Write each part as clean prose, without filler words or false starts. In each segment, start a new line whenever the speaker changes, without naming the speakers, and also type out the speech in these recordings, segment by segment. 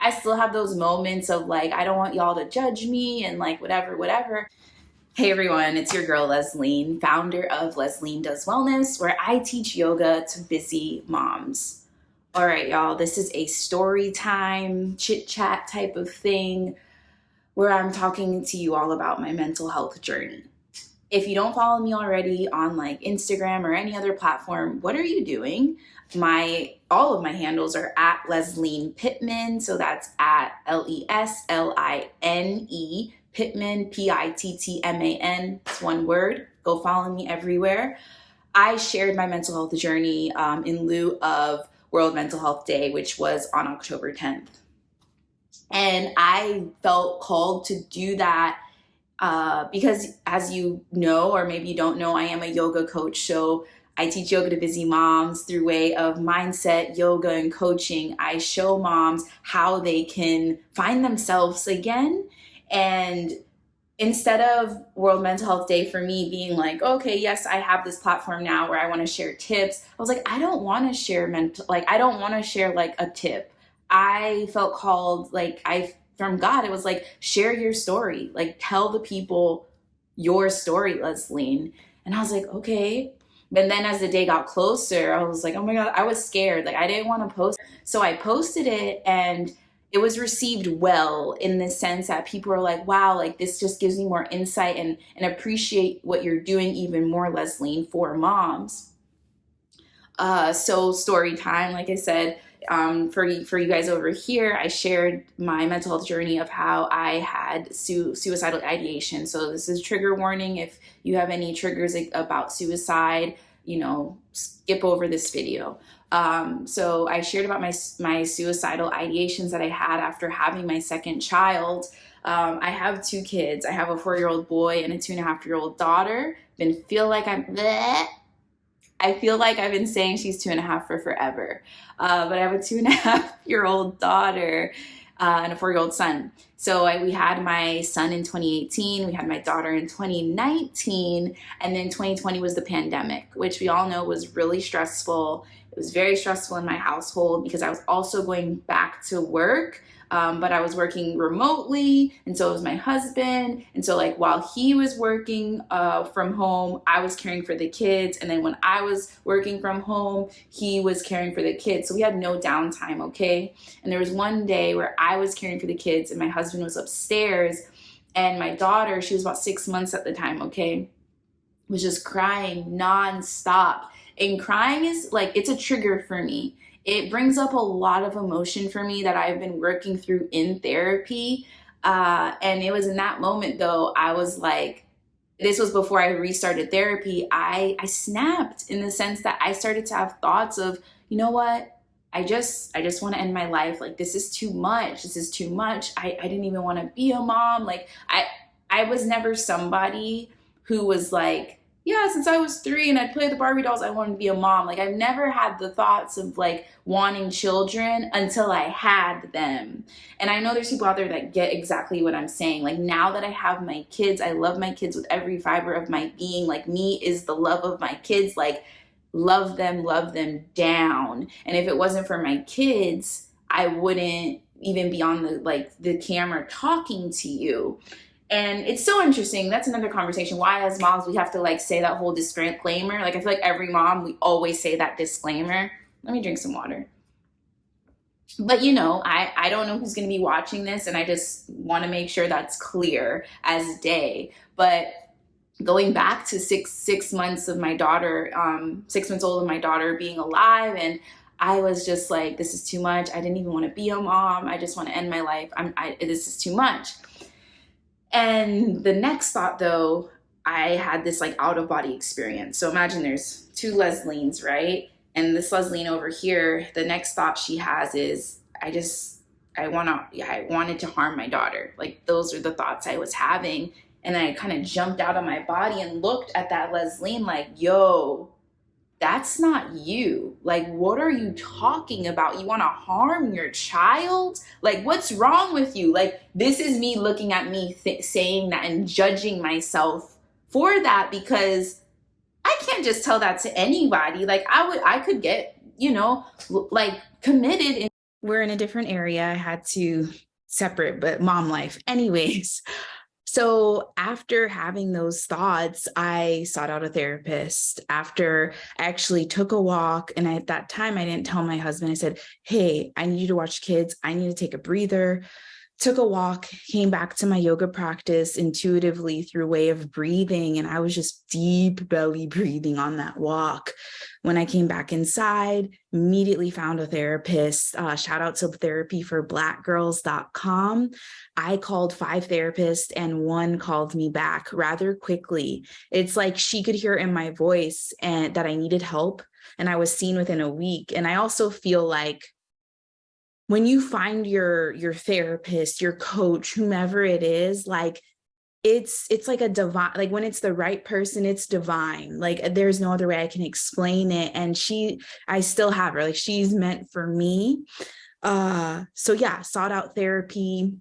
I still have those moments of like, I don't want y'all to judge me and like whatever. Hey everyone, it's your girl Lesline, founder of Lesline Does Wellness, where I teach yoga to busy moms. All right, y'all, this is a story time, chit chat type of thing where I'm talking to you all about my mental health journey. If you don't follow me already on like Instagram or any other platform, what are you doing? All of my handles are at Lesline Pittman, so that's at Lesline Pittman, Pittman. It's one word. Go follow me everywhere. I shared my mental health journey in lieu of World Mental Health Day, which was on October 10th. And I felt called to do that because, as you know, or maybe you don't know, I am a yoga coach. So I teach yoga to busy moms through way of mindset, yoga, and coaching. I show moms how they can find themselves again. And instead of World Mental Health Day for me being like, okay, yes, I have this platform now where I want to share tips, I was like, I don't want to share I don't want to share like a tip. I felt called, from God, it was like, share your story, like tell the people your story, Lesline. And I was like, okay. But then as the day got closer, I was like, oh my God, I was scared. Like I didn't want to post. So I posted it and it was received well in the sense that people are like, wow, like this just gives me more insight and appreciate what you're doing even more, Lesline, for moms. So story time, like I said, for you guys over here, I shared my mental health journey of how I had suicidal ideation. So this is trigger warning. If you have any triggers about suicide, skip over this video. So I shared about my suicidal ideations that I had after having my second child. I have 2 kids. I have a 4-year-old boy and a 2.5-year-old daughter. I feel like I've been saying she's 2.5 for forever. But I have a 2.5-year-old daughter and a 4-year-old son. So we had my son in 2018, we had my daughter in 2019, and then 2020 was the pandemic, which we all know was really stressful. It was very stressful in my household because I was also going back to work. But I was working remotely, and so was my husband. And so like while he was working from home, I was caring for the kids. And then when I was working from home, he was caring for the kids. So we had no downtime, okay? And there was one day where I was caring for the kids and my husband was upstairs, and my daughter, she was about 6 months at the time, okay, was just crying nonstop. And crying is like, it's a trigger for me. It brings up a lot of emotion for me that I've been working through in therapy. And it was in that moment, though, I was like, this was before I restarted therapy. I snapped in the sense that I started to have thoughts of, you know what? I just want to end my life. Like, this is too much. This is too much. I didn't even want to be a mom. Like, I was never somebody who was like, yeah, since I was 3 and I'd play with the Barbie dolls, I wanted to be a mom. Like, I've never had the thoughts of like wanting children until I had them. And I know there's people out there that get exactly what I'm saying. Like, now that I have my kids, I love my kids with every fiber of my being. Like, me is the love of my kids. Like, love them down. And if it wasn't for my kids, I wouldn't even be on the camera talking to you. And it's so interesting. That's another conversation. Why as moms, we have to like say that whole disclaimer. Like, I feel like every mom, we always say that disclaimer. Let me drink some water. But I don't know who's going to be watching this, and I just want to make sure that's clear as day. But going back to six months of my daughter, 6 months old of my daughter being alive, and I was just like, this is too much. I didn't even want to be a mom. I just want to end my life. This is too much. And the next thought, though, I had this like out of body experience. So imagine there's 2 Leslines, right? And this Lesline over here, the next thought she has is, I wanted to harm my daughter. Like, those are the thoughts I was having. And I kind of jumped out of my body and looked at that Lesline like, yo, that's not you. Like, what are you talking about? You want to harm your child? Like, what's wrong with you? Like, this is me looking at me saying that and judging myself for that, because I can't just tell that to anybody. Like, I could get, like committed we're in a different area. I had to separate, but mom life. Anyways, so after having those thoughts, I sought out a therapist. After I actually took a walk, and at that time, I didn't tell my husband. I said, hey, I need you to watch kids. I need to take a breather. Took a walk, came back to my yoga practice intuitively through way of breathing. And I was just deep belly breathing on that walk. When I came back inside, immediately found a therapist. Shout out to therapyforblackgirls.com. I called 5 therapists and one called me back rather quickly. It's like she could hear in my voice and that I needed help. And I was seen within a week. And I also feel like when you find your therapist, your coach, whomever it is, like it's like a divine, like when it's the right person, it's divine. Like there's no other way I can explain it. And I still have her, like she's meant for me. So yeah, sought out therapy,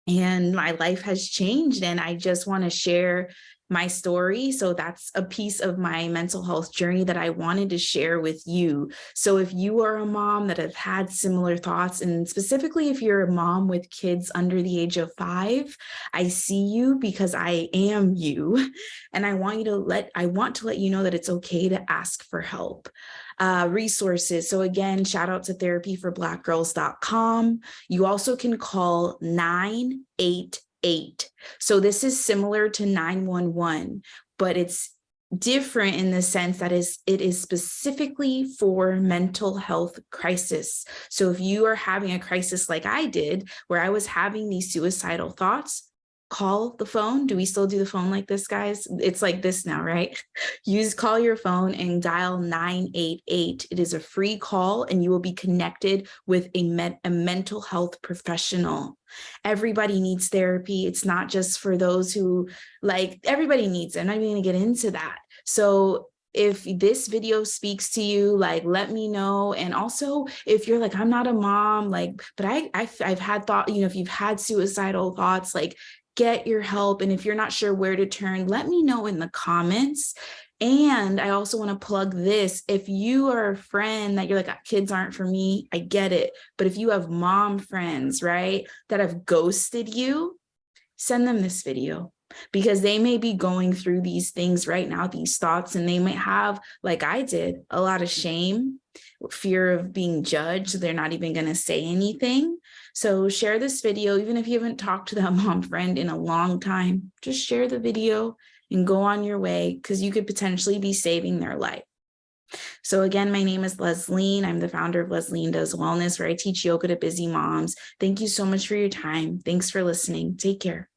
and my life has changed, and I just want to share my story. So that's a piece of my mental health journey that I wanted to share with you. So if you are a mom that have had similar thoughts, and specifically if you're a mom with kids under the age of 5, I see you because I am you. And I want to let you know that it's okay to ask for help. Resources. So again, shout out to therapyforblackgirls.com. You also can call 988. So this is similar to 911, but it's different in the sense that it is specifically for mental health crisis. So if you are having a crisis like I did, where I was having these suicidal thoughts, call the phone. Do we still do the phone like this, guys? It's like this now, right? Call your phone and dial 988. It is a free call, and you will be connected with a mental health professional. Everybody needs therapy. It's not just for those who, like, everybody needs it. I'm not even going to get into that. So if this video speaks to you, like, let me know. And also if you're like, I'm not a mom, like, but I've had thought, if you've had suicidal thoughts, like, get your help. And if you're not sure where to turn, let me know in the comments. And I also want to plug this. If you are a friend that you're like, kids aren't for me, I get it. But if you have mom friends, right, that have ghosted you, send them this video, because they may be going through these things right now, these thoughts, and they might have, like I did, a lot of shame, fear of being judged. They're not even going to say anything. So share this video, even if you haven't talked to that mom friend in a long time, just share the video and go on your way, because you could potentially be saving their life. So again, my name is Lesline. I'm the founder of Lesline Does Wellness, where I teach yoga to busy moms. Thank you so much for your time. Thanks for listening. Take care.